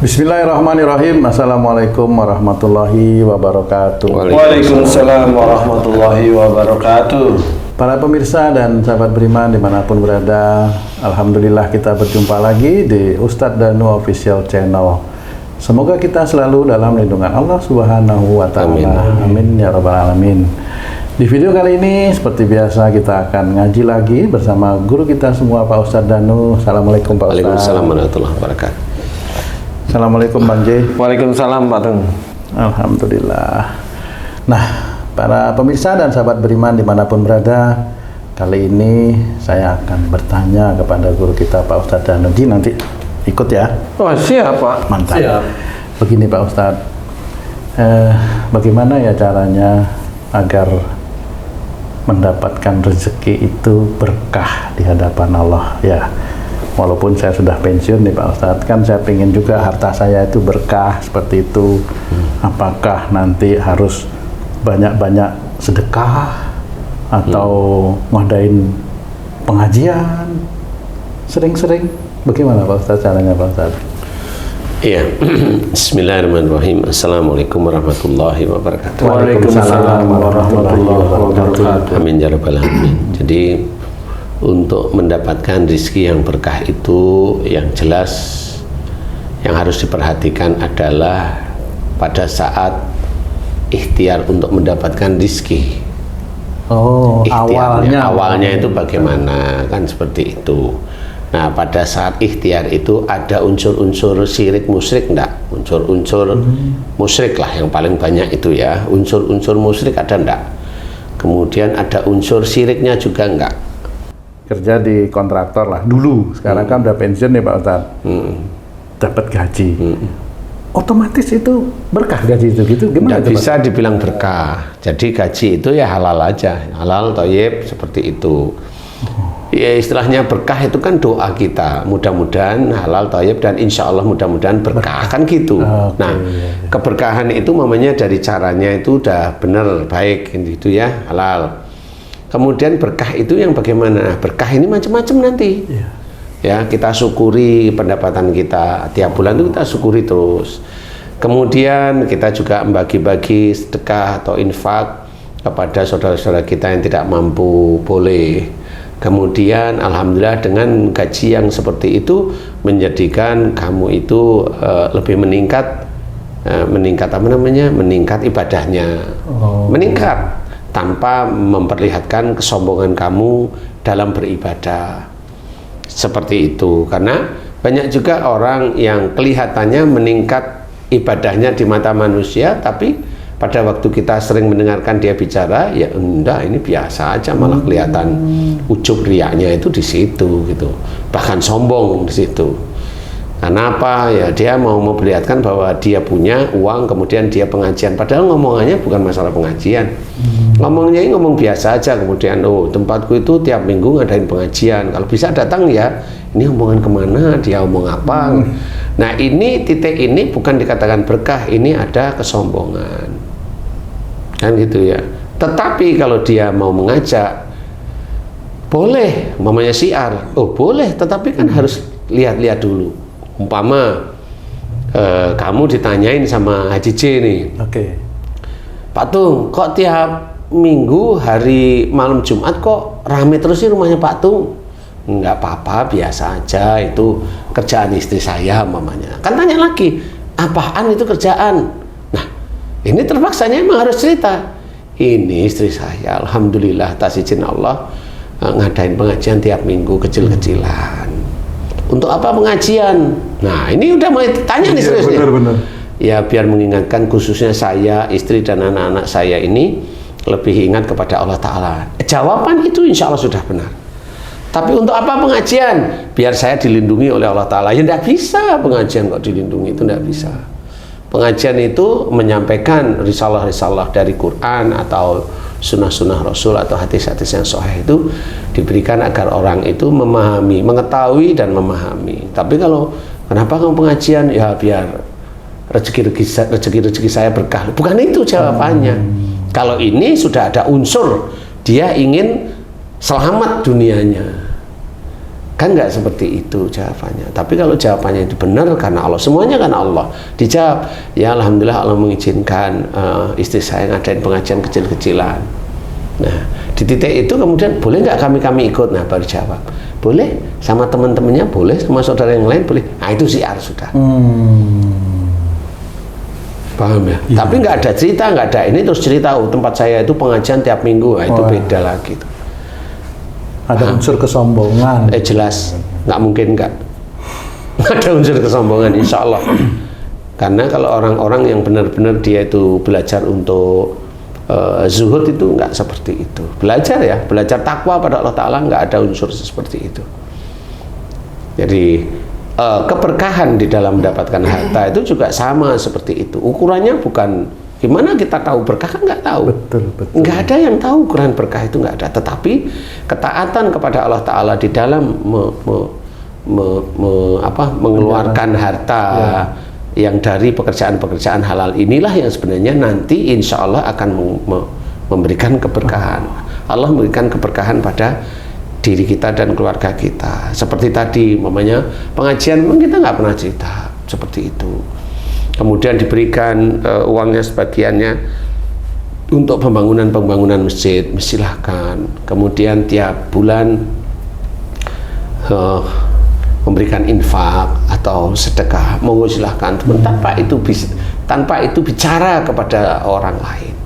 Bismillahirrahmanirrahim. Assalamualaikum warahmatullahi wabarakatuh. Waalaikumsalam warahmatullahi wabarakatuh. Para pemirsa dan sahabat beriman dimanapun berada, alhamdulillah kita berjumpa lagi di Ustadz Danu Official Channel. Semoga kita selalu dalam lindungan Allah Subhanahu wa Ta'ala. Amin ya Rabbal Alamin. Di video kali ini seperti biasa kita akan ngaji lagi bersama guru kita semua, Pak Ustadz Danu. Assalamualaikum Pak Ustadz. Waalaikumsalam warahmatullahi wabarakatuh. Assalamualaikum Bang J. Waalaikumsalam Pak Tung. Alhamdulillah. Nah, para pemirsa dan sahabat beriman dimanapun berada, kali ini saya akan bertanya kepada guru kita Pak Ustadz Danuji. Nanti ikut ya. Oh siap Pak. Mantap. Siap. Begini Pak Ustadz, bagaimana ya caranya agar mendapatkan rezeki itu berkah di hadapan Allah ya? Walaupun saya sudah pensiun nih Pak Ustadz, kan saya pengen juga harta saya itu berkah seperti itu. Apakah nanti harus banyak-banyak sedekah atau ngadain pengajian sering-sering? Bagaimana Pak Ustadz caranya Pak Ustadz? Iya. Bismillahirrahmanirrahim. Assalamualaikum warahmatullahi wabarakatuh. Waalaikumsalam warahmatullahi wabarakatuh. Amin ya rabbal alamin. Jadi untuk mendapatkan rizki yang berkah itu yang jelas yang harus diperhatikan adalah pada saat ikhtiar untuk mendapatkan rizki. Oh, awalnya itu bagaimana, kan seperti itu. Nah, pada saat ikhtiar itu ada unsur-unsur syirik musyrik enggak? Unsur-unsur musyrik lah yang paling banyak itu ya. Unsur-unsur musyrik ada enggak? Kemudian ada unsur syiriknya juga enggak? Kerja di kontraktor lah dulu, sekarang kan udah pensiun nih Pak Ustadz. Dapat gaji. Otomatis itu berkah gaji itu gitu? Gimana? Nggak bisa dibilang berkah. Jadi gaji itu ya halal aja, halal, thayyib, seperti itu. Ya istilahnya berkah itu kan doa kita, mudah-mudahan halal, thayyib, dan insya Allah mudah-mudahan berkah, kan gitu. Nah, keberkahan itu namanya dari caranya itu udah bener, baik gitu ya, halal. Kemudian berkah itu yang bagaimana? Berkah ini macam-macam nanti. Ya, kita syukuri pendapatan kita tiap bulan itu, kita syukuri terus. Kemudian kita juga membagi-bagi sedekah atau infak kepada saudara-saudara kita yang tidak mampu, boleh. Kemudian alhamdulillah dengan gaji yang seperti itu menjadikan kamu itu lebih meningkat apa namanya? Meningkat ibadahnya. Meningkat tanpa memperlihatkan kesombongan kamu dalam beribadah. Seperti itu. Karena banyak juga orang yang kelihatannya meningkat ibadahnya di mata manusia, tapi pada waktu kita sering mendengarkan dia bicara, ya enggak, ini biasa aja, malah kelihatan ujub riaknya itu di situ gitu. Bahkan sombong di situ. Karena apa? Ya dia mau memperlihatkan bahwa dia punya uang, kemudian dia pengajian. Padahal ngomongannya bukan masalah pengajian. Ngomongnya ini ngomong biasa aja, kemudian oh tempatku itu tiap minggu ngadain pengajian. Kalau bisa datang ya, ini omongan kemana, dia omong apa. Nah ini titik ini bukan dikatakan berkah, ini ada kesombongan. Kan gitu ya. Tetapi kalau dia mau mengajak, boleh, mamanya syiar. Oh boleh, tetapi kan harus lihat-lihat dulu. Umpama kamu ditanyain sama Haji J nih, Pak Tung, kok tiap minggu hari malam Jumat kok rame terus sih rumahnya Pak Tung? Enggak apa-apa, biasa aja, itu kerjaan istri saya umpamanya. Kan tanya lagi, apaan itu kerjaan? Nah ini terpaksanya emang harus cerita, ini istri saya alhamdulillah atas izin Allah ngadain pengajian tiap minggu kecil-kecilan. Untuk apa pengajian? Nah ini udah mulai tanya nih serius nih. Ya biar mengingatkan khususnya saya, istri dan anak-anak saya ini lebih ingat kepada Allah Ta'ala. Jawaban itu insya Allah sudah benar. Tapi untuk apa pengajian? Biar saya dilindungi oleh Allah Ta'ala. Ya tidak bisa pengajian kok dilindungi, itu tidak bisa. Pengajian itu menyampaikan risalah-risalah dari Quran atau sunnah-sunnah Rasul atau hadis-hadis yang sahih itu diberikan agar orang itu memahami, mengetahui dan memahami. Tapi kalau kenapa kamu pengajian? Ya biar rezeki saya berkah. Bukan itu jawabannya. Kalau ini sudah ada unsur dia ingin selamat dunianya, Kan nggak seperti itu jawabannya. Tapi kalau jawabannya itu benar karena Allah, semuanya karena Allah, dijawab, ya alhamdulillah Allah mengizinkan istri saya ngadain pengajian kecil-kecilan. Nah, di titik itu kemudian boleh nggak kami ikut? Nah, baru jawab, boleh, sama teman-temannya boleh, sama saudara yang lain boleh. Nah, itu syiar sudah. Paham ya? Iya. Tapi nggak ada cerita, nggak ada ini terus cerita, oh, tempat saya itu pengajian tiap minggu. Nah, itu beda lagi tuh. Ada unsur kesombongan. Jelas, nggak mungkin nggak ada unsur kesombongan, insya Allah. Karena kalau orang-orang yang benar-benar dia itu belajar untuk zuhud itu nggak seperti itu. Belajar ya, belajar takwa pada Allah Ta'ala, nggak ada unsur seperti itu. Jadi keberkahan di dalam mendapatkan harta itu juga sama seperti itu. Ukurannya bukan gimana kita tahu berkah, kan nggak tahu. Betul. Nggak ada yang tahu ukuran berkah itu, nggak ada. Tetapi ketaatan kepada Allah Ta'ala di dalam mengeluarkan harta yang dari pekerjaan-pekerjaan halal inilah yang sebenarnya nanti insya Allah akan memberikan keberkahan. Allah memberikan keberkahan pada diri kita dan keluarga kita. Seperti tadi, mamanya pengajian kita nggak pernah cerita seperti itu. Kemudian diberikan uangnya sebagiannya untuk pembangunan masjid, silahkan. Kemudian tiap bulan memberikan infak atau sedekah, monggo silahkan. Tanpa itu bicara kepada orang lain,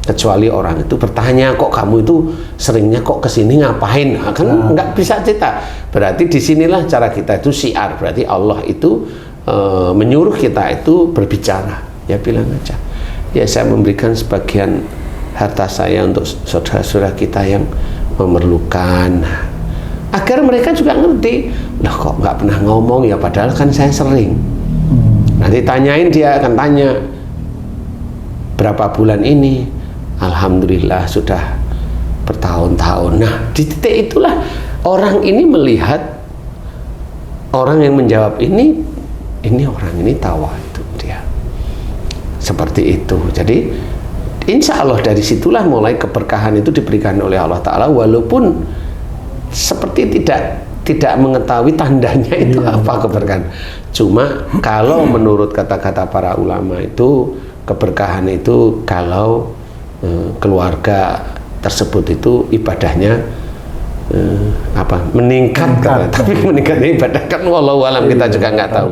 kecuali orang itu bertanya, kok kamu itu seringnya kok kesini ngapain? Nah, kan nggak bisa cerita. Berarti disinilah cara kita itu syiar. Berarti Allah itu menyuruh kita itu berbicara, ya bilang aja, ya saya memberikan sebagian harta saya untuk saudara-saudara kita yang memerlukan, agar mereka juga ngerti, loh kok nggak pernah ngomong ya, padahal kan saya sering. Nanti tanyain, dia akan tanya berapa bulan ini, alhamdulillah sudah bertahun-tahun. Nah, di titik itulah orang ini melihat orang yang menjawab ini orang ini tawa itu dia seperti itu. Jadi insya Allah dari situlah mulai keberkahan itu diberikan oleh Allah Ta'ala, walaupun seperti tidak mengetahui tandanya itu apa keberkahan. Cuma kalau menurut kata-kata para ulama itu keberkahan itu kalau keluarga tersebut itu ibadahnya meningkat. Tapi meningkatnya ibadah kan wallahu alam, kita juga nggak tahu.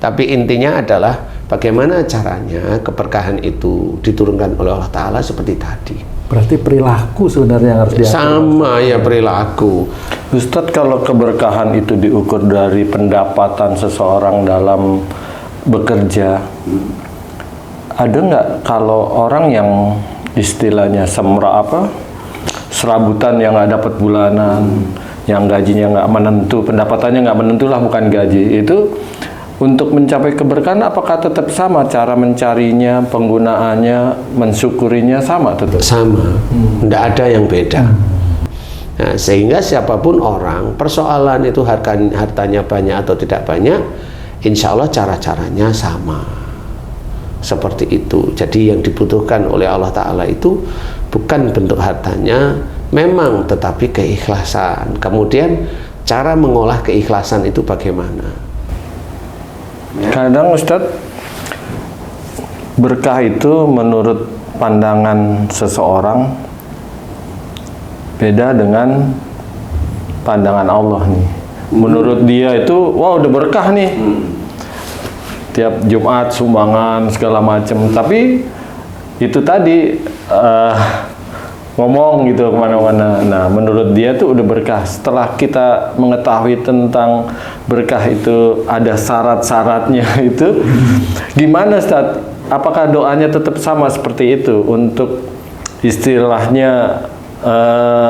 Tapi intinya adalah bagaimana caranya keberkahan itu diturunkan oleh Allah Ta'ala seperti tadi. Berarti perilaku sebenarnya yang harus diatur. Sama ya, perilaku. Ustadz, kalau keberkahan itu diukur dari pendapatan seseorang dalam bekerja, ada nggak kalau orang yang istilahnya serabutan yang nggak dapat bulanan, yang gajinya nggak menentu, pendapatannya nggak menentu lah, bukan gaji, itu untuk mencapai keberkahan apakah tetap sama cara mencarinya, penggunaannya, mensyukurinya sama tetap? Sama, nggak ada yang beda. Nah, sehingga siapapun orang, persoalan itu hartanya banyak atau tidak banyak, insya Allah cara-caranya sama. Seperti itu. Jadi yang dibutuhkan oleh Allah Ta'ala itu bukan bentuk hartanya, memang, tetapi keikhlasan. Kemudian cara mengolah keikhlasan itu bagaimana? Kadang Ustadz, berkah itu menurut pandangan seseorang beda dengan pandangan Allah nih. Menurut dia itu, wah udah berkah nih, tiap Jumat sumbangan segala macam. Tapi itu tadi ngomong gitu kemana-mana. Nah, menurut dia tuh udah berkah. Setelah kita mengetahui tentang berkah itu ada syarat-syaratnya itu, gimana Ustaz? Apakah doanya tetap sama seperti itu untuk istilahnya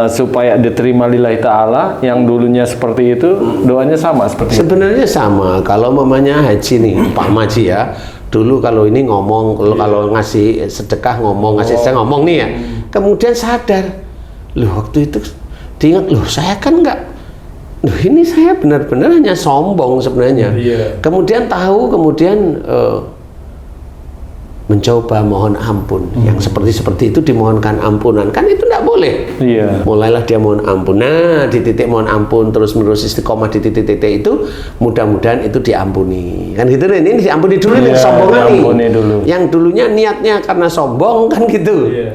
supaya diterima lillahi ta'ala, yang dulunya seperti itu, doanya sama seperti itu? Sebenarnya sama. Kalau mamanya haji nih, Pak Maji ya, dulu kalau ini ngomong, kalau ngasih sedekah ngomong, ngasih saya ngomong nih ya, kemudian sadar, loh waktu itu diingat, loh saya kan nggak, loh ini saya benar-benar hanya sombong sebenarnya. Kemudian tahu, kemudian mencoba mohon ampun. Yang seperti itu dimohonkan ampunan, kan itu tidak boleh. Iya. Mulailah dia mohon ampun. Nah, di titik mohon ampun terus menerus istiqomah di titik-titik itu, mudah-mudahan itu diampuni. Kan gitu nih, ini diampuni dulu nih, Iya, sombongan diampuni nih. dulu. Yang dulunya niatnya karena sombong kan gitu. Iya.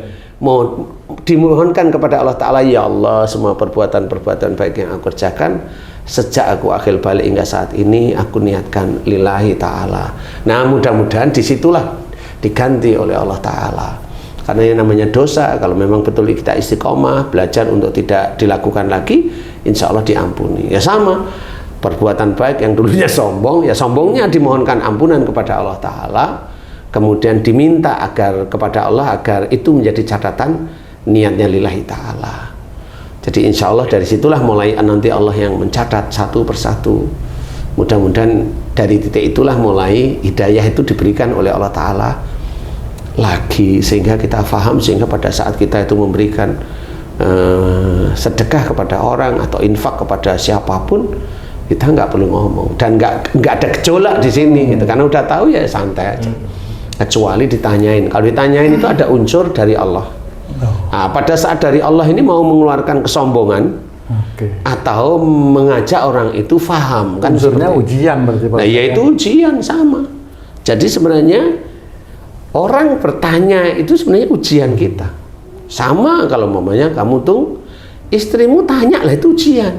Dimohonkan kepada Allah Ta'ala, ya Allah, semua perbuatan-perbuatan baik yang aku kerjakan sejak aku akil balik hingga saat ini, aku niatkan lillahi ta'ala. Nah, mudah-mudahan disitulah diganti oleh Allah Ta'ala. Karena yang namanya dosa, kalau memang betul kita istiqomah, belajar untuk tidak dilakukan lagi, insya Allah diampuni. Ya sama, perbuatan baik yang dulunya sombong, ya sombongnya dimohonkan ampunan kepada Allah Ta'ala, kemudian diminta agar kepada Allah agar itu menjadi catatan niatnya lillahi ta'ala. Jadi insya Allah dari situlah mulai nanti Allah yang mencatat satu persatu. Mudah-mudahan dari titik itulah mulai hidayah itu diberikan oleh Allah Ta'ala lagi, sehingga kita faham, sehingga pada saat kita itu memberikan sedekah kepada orang atau infak kepada siapapun, kita nggak perlu ngomong dan nggak ada gejolak di sini gitu, karena udah tahu ya santai aja. Kecuali ditanyain, kalau ditanyain itu ada unsur dari Allah. Nah, pada saat dari Allah ini mau mengeluarkan kesombongan, atau mengajak orang itu faham, kan unsurnya ujian berarti Pak. Nah, yaitu ujian sama. Jadi sebenarnya orang bertanya itu sebenarnya ujian kita. Sama kalau mamanya kamu tuh istrimu tanya lah, itu ujian.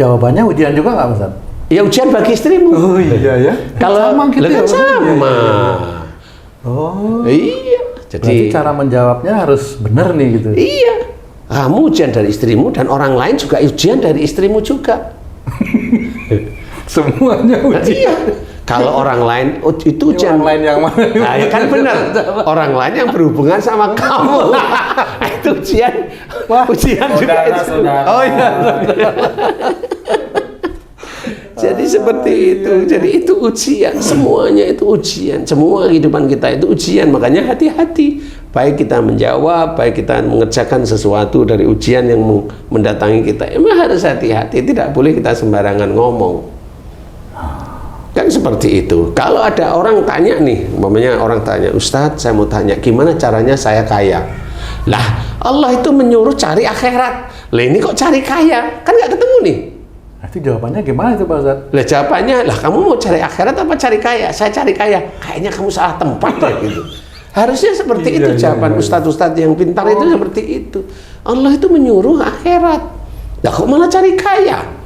Jawabannya ujian juga nggak Ustaz? Ya ujian bagi istrimu. Oh iya ya. Kalau sama gitu ya, kan sama. Oh. Iya. Jadi cara menjawabnya harus benar nih gitu. Iya. Kamu ujian dari istrimu dan orang lain juga ujian dari istrimu juga. Semuanya ujian. Iya. Kalau orang lain itu ujian. Orang lain yang mana? Nah, ya kan benar. Orang lain yang berhubungan sama kamu. Itu ujian. Wah, ujian juga itu. Oh iya. Jadi seperti itu. Jadi itu ujian. Semuanya itu ujian. Semua kehidupan kita itu ujian. Makanya hati-hati. Baik kita menjawab, baik kita mengerjakan sesuatu dari ujian yang mendatangi kita. Emang harus hati-hati. Tidak boleh kita sembarangan ngomong. Kan seperti itu. Kalau ada orang tanya nih, umpamanya orang tanya, Ustadz saya mau tanya, gimana caranya saya kaya? Lah, Allah itu menyuruh cari akhirat. Lah ini kok cari kaya? Kan nggak ketemu nih. Nah, itu jawabannya gimana itu Pak Ustadz? Lah jawabannya, lah kamu mau cari akhirat apa cari kaya? Saya cari kaya. Kayaknya kamu salah tempat ya gitu. Harusnya seperti itu jawaban ustadz-ustadz yang pintar itu seperti itu. Allah itu menyuruh akhirat. Lah kok malah cari kaya?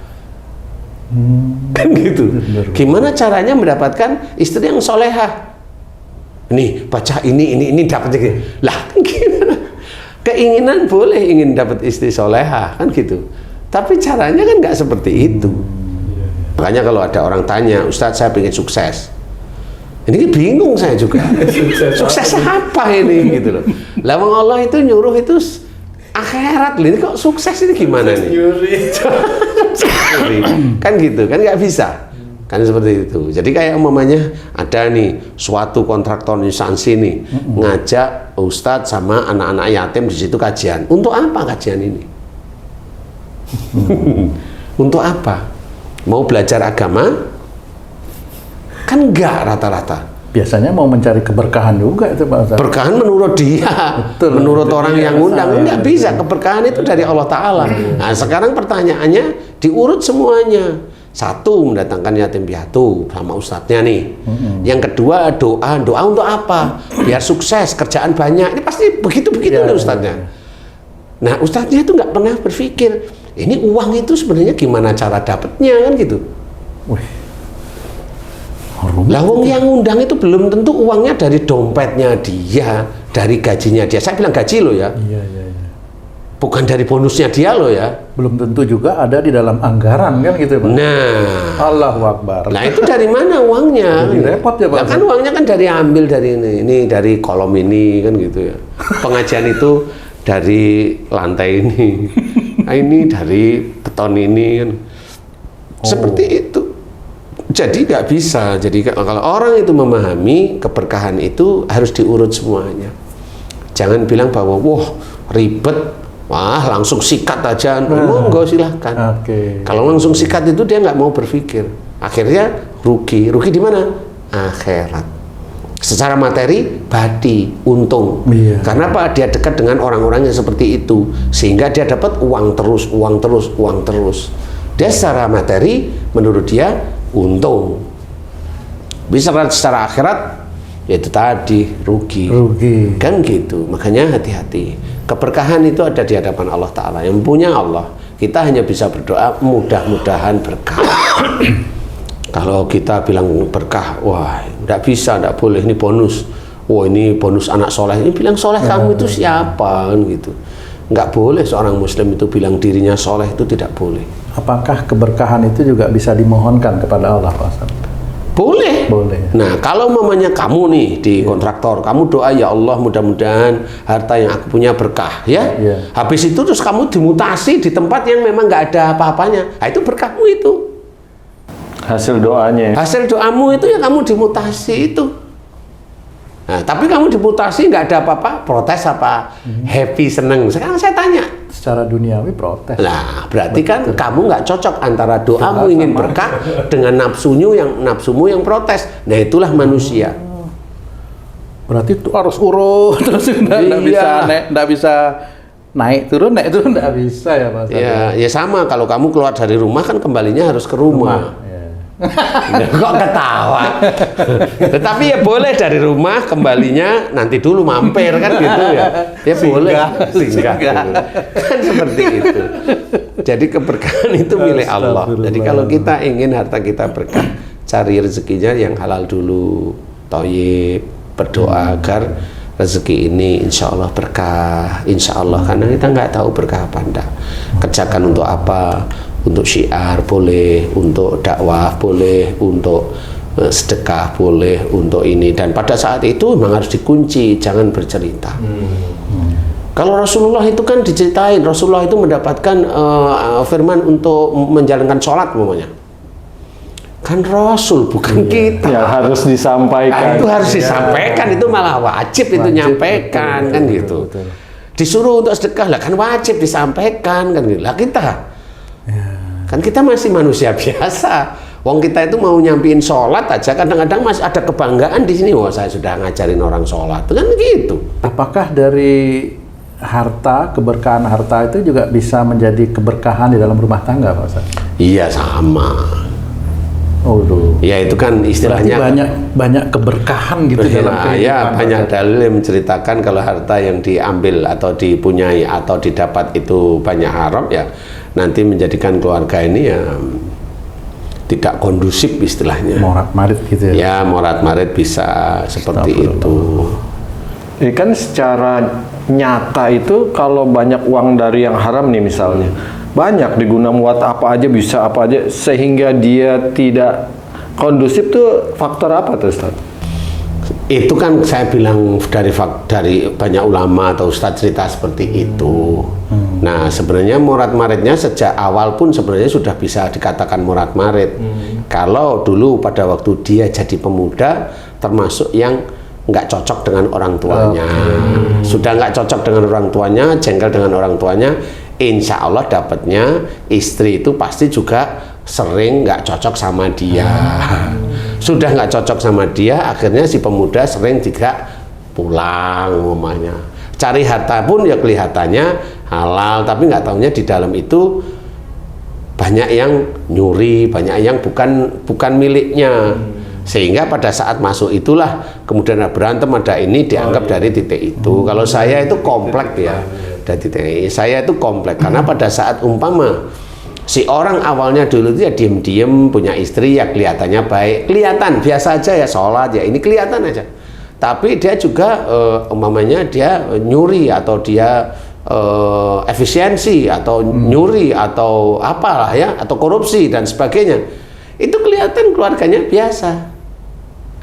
Kan gitu. Gimana caranya mendapatkan istri yang solehah? Nih baca ini dapat gitu. Lah kan gimana? Keinginan boleh ingin dapat istri solehah kan gitu. Tapi caranya kan nggak seperti itu. Makanya kalau ada orang tanya, Ustadz saya pengen sukses. Ini bingung saya juga. Sukses apa ini gitu loh. Lah Allah itu nyuruh itu akhirat, ini kok sukses ini gimana nih? Kan gitu, kan nggak bisa. Kan seperti itu. Jadi kayak umpamanya ada nih suatu kontraktor instansi nih ngajak ustadz sama anak-anak yatim di situ kajian. Untuk apa kajian ini? Untuk apa? Mau belajar agama? Kan enggak rata-rata. Biasanya mau mencari keberkahan juga itu Pak Ustadz. Berkahan menurut dia, betul, menurut orang yang ngundang nggak ya. bisa. Keberkahan itu dari Allah Ta'ala. Nah sekarang pertanyaannya diurut semuanya. Satu, mendatangkan yatim piatu sama ustadznya nih. Yang kedua, doa untuk apa? Biar sukses, kerjaan banyak. Ini pasti begitu-begitu nih ustadznya. Nah ustadznya itu nggak pernah berpikir ini uang itu sebenarnya gimana cara dapatnya kan gitu. Wih. Lah wong yang ngundang itu belum tentu uangnya dari dompetnya dia, dari gajinya dia. Saya bilang gaji loh ya. Iya. Bukan dari bonusnya dia loh ya. Belum tentu juga ada di dalam anggaran kan gitu Pak. Nah, Allahu Akbar. nah itu dari mana uangnya? Jadi repot ya Pak. Nah, kan uangnya kan dari ambil dari ini dari kolom ini kan gitu ya. Pengajian itu dari lantai ini. Nah, ini dari beton ini kan. Seperti itu. Jadi nggak bisa. Jadi kalau orang itu memahami keberkahan itu harus diurut semuanya. Jangan bilang bahwa wah ribet, wah langsung sikat aja. Monggo silahkan. Kalau langsung sikat itu dia nggak mau berpikir. Akhirnya rugi. Rugi di mana? Akhirat. Secara materi, badi, untung. Iya. Karena apa? Dia dekat dengan orang-orang yang seperti itu, sehingga dia dapat uang terus, uang terus, uang terus. Dia secara materi, menurut dia untung. Bisa secara akhirat, yaitu tadi rugi. Kan gitu. Makanya hati-hati. Keberkahan itu ada di hadapan Allah Ta'ala. Yang punya Allah. Kita hanya bisa berdoa, mudah-mudahan berkah. Kalau kita bilang berkah, wah, tidak bisa, tidak boleh, ini bonus. Wah, ini bonus anak soleh. Ini bilang soleh kamu itu siapa? Kan gitu. Nggak boleh seorang muslim itu bilang dirinya soleh, itu tidak boleh. Apakah keberkahan itu juga bisa dimohonkan kepada Allah, Pak Ustaz? Boleh. Boleh. Nah, kalau mamanya kamu nih di kontraktor, kamu doa, ya Allah mudah-mudahan harta yang aku punya berkah, ya. Habis itu terus kamu dimutasi di tempat yang memang nggak ada apa-apanya. Nah, itu berkahmu itu. Hasil doanya. Hasil doamu itu ya kamu dimutasi itu. Nah, tapi kamu dimutasi nggak ada apa-apa, protes apa? Happy, seneng. Sekarang saya tanya. Secara duniawi protes. Nah, berarti kan kamu nggak cocok antara doamu ingin berkah dengan nafsumu yang protes. Nah, itulah manusia. Berarti itu harus urut terus nggak bisa naik turun nggak bisa ya, Pak Ustaz? Ya sama, kalau kamu keluar dari rumah kan kembalinya harus ke rumah. Kok ketawa? Tetapi ya boleh dari rumah, kembalinya nanti dulu mampir kan gitu ya. Ya boleh singgah. Kan seperti itu. Jadi keberkahan itu milik Allah. Jadi kalau kita ingin harta kita berkah, cari rezekinya yang halal dulu, thayyib, berdoa agar rezeki ini insya Allah berkah, insya Allah, karena kita nggak tahu berkah apa enggak. Kerjakan untuk apa? Untuk syiar boleh, untuk dakwah boleh, untuk sedekah boleh, untuk ini. Dan pada saat itu memang harus dikunci, jangan bercerita. Kalau Rasulullah itu kan diceritain, Rasulullah itu mendapatkan firman untuk menjalankan sholat umpamanya. Kan Rasul bukan kita. Ya harus disampaikan. Nah, itu harus disampaikan, itu malah wajib itu nyampaikan, kan gitu. Disuruh untuk sedekah lah kan wajib disampaikan, kan gitu. Lah kita kan kita masih manusia biasa. Wong kita itu mau nyampiin sholat aja kadang-kadang masih ada kebanggaan di sini. Wah, saya sudah ngajarin orang sholat, kan gitu. Apakah dari harta, keberkahan harta itu juga bisa menjadi keberkahan di dalam rumah tangga, Pak Ustaz? Iya, sama. Ya itu kan istilahnya banyak keberkahan gitu dalam kehidupan. Ya banyak dalil yang menceritakan kalau harta yang diambil atau dipunyai atau didapat itu banyak haram, ya nanti menjadikan keluarga ini ya tidak kondusif istilahnya. Morat-marit gitu ya. Ya morat-marit bisa seperti itu. Kan secara nyata itu kalau banyak uang dari yang haram nih misalnya, banyak digunakan buat apa aja, bisa apa aja, sehingga dia tidak kondusif, tuh faktor apa tuh Ustaz? Itu kan saya bilang dari banyak ulama atau Ustaz cerita seperti itu. Nah sebenarnya morat-maritnya sejak awal pun sebenarnya sudah bisa dikatakan morat-marit. Kalau dulu pada waktu dia jadi pemuda termasuk yang nggak cocok dengan orang tuanya, sudah nggak cocok dengan orang tuanya, jengkel dengan orang tuanya, insya Allah dapatnya istri itu pasti juga sering nggak cocok sama dia. Sudah nggak cocok sama dia, akhirnya si pemuda sering juga pulang umumnya. Cari harta pun ya kelihatannya halal, tapi nggak tahunya di dalam itu banyak yang nyuri, banyak yang bukan miliknya. Sehingga pada saat masuk itulah kemudian ada berantem, ada ini dianggap dari titik itu. Kalau saya itu komplek ya, dari titik saya itu komplek karena pada saat umpama si orang awalnya dulu itu ya diem-diem punya istri ya kelihatannya baik, kelihatan biasa aja ya sholat ya ini kelihatan aja. Tapi dia juga umpamanya dia nyuri atau dia efisiensi atau nyuri atau apalah ya atau korupsi dan sebagainya. Itu kelihatan keluarganya biasa.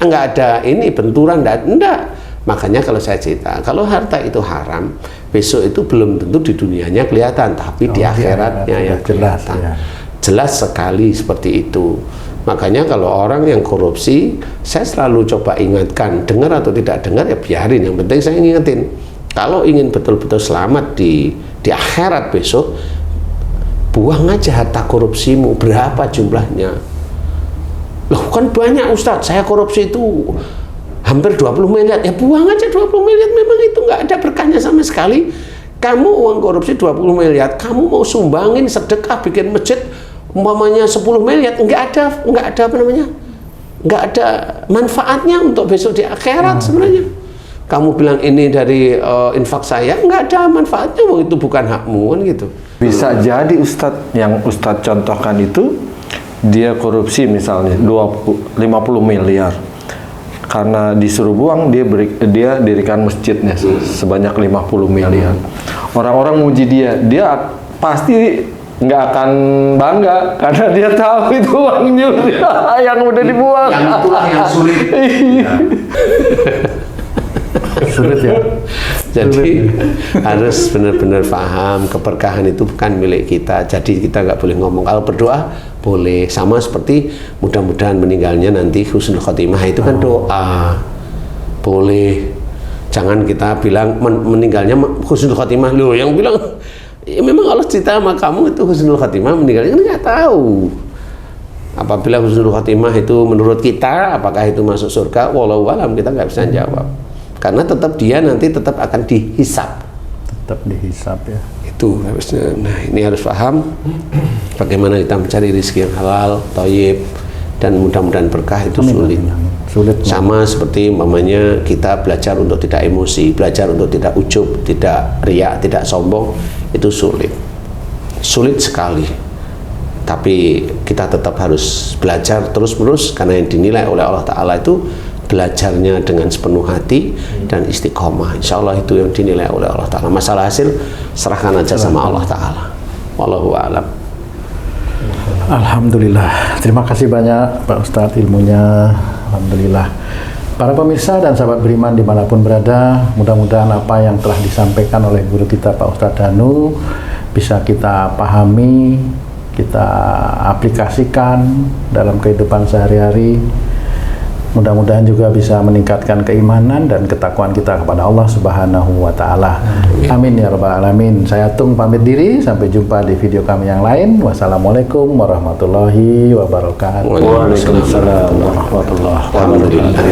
Enggak ada ini benturan, enggak. Makanya kalau saya cerita, kalau harta itu haram, besok itu belum tentu di dunianya kelihatan, tapi di akhiratnya ya kelihatan. Jelas sekali seperti itu. Makanya kalau orang yang korupsi, saya selalu coba ingatkan, dengar atau tidak dengar ya biarin, yang penting saya ingetin. Kalau ingin betul-betul selamat di akhirat besok, buang aja harta korupsimu, berapa jumlahnya. Loh kan banyak Ustadz, saya korupsi itu hampir 20 miliar, ya buang aja 20 miliar, memang itu nggak ada berkahnya sama sekali. Kamu uang korupsi 20 miliar, kamu mau sumbangin sedekah bikin masjid umpamanya 10 miliar, nggak ada apa namanya, nggak ada manfaatnya untuk besok di akhirat sebenarnya. Kamu bilang ini dari infak saya, nggak ada manfaatnya, itu bukan hakmu kan gitu. Bisa jadi Ustadz, yang Ustadz contohkan itu dia korupsi misalnya 50 miliar. Karena disuruh buang, dia dirikan masjidnya sebanyak 50 miliar. Orang-orang muji dia pasti nggak akan bangga karena dia tahu itu uangnya yang udah dibuang. Yang itulah yang sulit. Sulit ya. Jadi harus benar-benar paham keberkahan itu bukan milik kita. Jadi kita nggak boleh ngomong. Kalau berdoa boleh, sama seperti mudah-mudahan meninggalnya nanti husnul khotimah, itu kan doa. Boleh. Jangan kita bilang meninggalnya husnul khotimah. Loh, yang bilang ya memang Allah cerita sama kamu itu husnul khotimah, meninggalnya kan nggak tahu. Apabila husnul khotimah itu menurut kita, apakah itu masuk surga? Wallahu alam, kita nggak bisa jawab. Karena tetap dia nanti tetap akan dihisap. Tetap dihisap ya. Itu harusnya. Nah, ini harus paham bagaimana kita mencari rezeki yang halal, thayyib, dan mudah-mudahan berkah itu sulit. Sulit. Sama seperti mamanya kita belajar untuk tidak emosi, belajar untuk tidak ujub, tidak riak, tidak sombong, itu sulit. Sulit sekali. Tapi kita tetap harus belajar terus-menerus, karena yang dinilai oleh Allah Ta'ala itu belajarnya dengan sepenuh hati dan istiqomah. Insya Allah itu yang dinilai oleh Allah Ta'ala. Masalah hasil serahkan aja sama Allah Ta'ala. Wallahu a'lam. Alhamdulillah. Terima kasih banyak Pak Ustadz ilmunya. Alhamdulillah. Para pemirsa dan sahabat beriman dimanapun berada, mudah-mudahan apa yang telah disampaikan oleh guru kita Pak Ustadz Danu bisa kita pahami, kita aplikasikan dalam kehidupan sehari-hari. Mudah-mudahan juga bisa meningkatkan keimanan dan ketakwaan kita kepada Allah Subhanahu wa Ta'ala. Amin ya Rabbal Alamin. Saya Tung pamit diri, sampai jumpa di video kami yang lain. Wassalamualaikum warahmatullahi wabarakatuh. Waalaikumsalam warahmatullahi wabarakatuh. Alhamdulillah.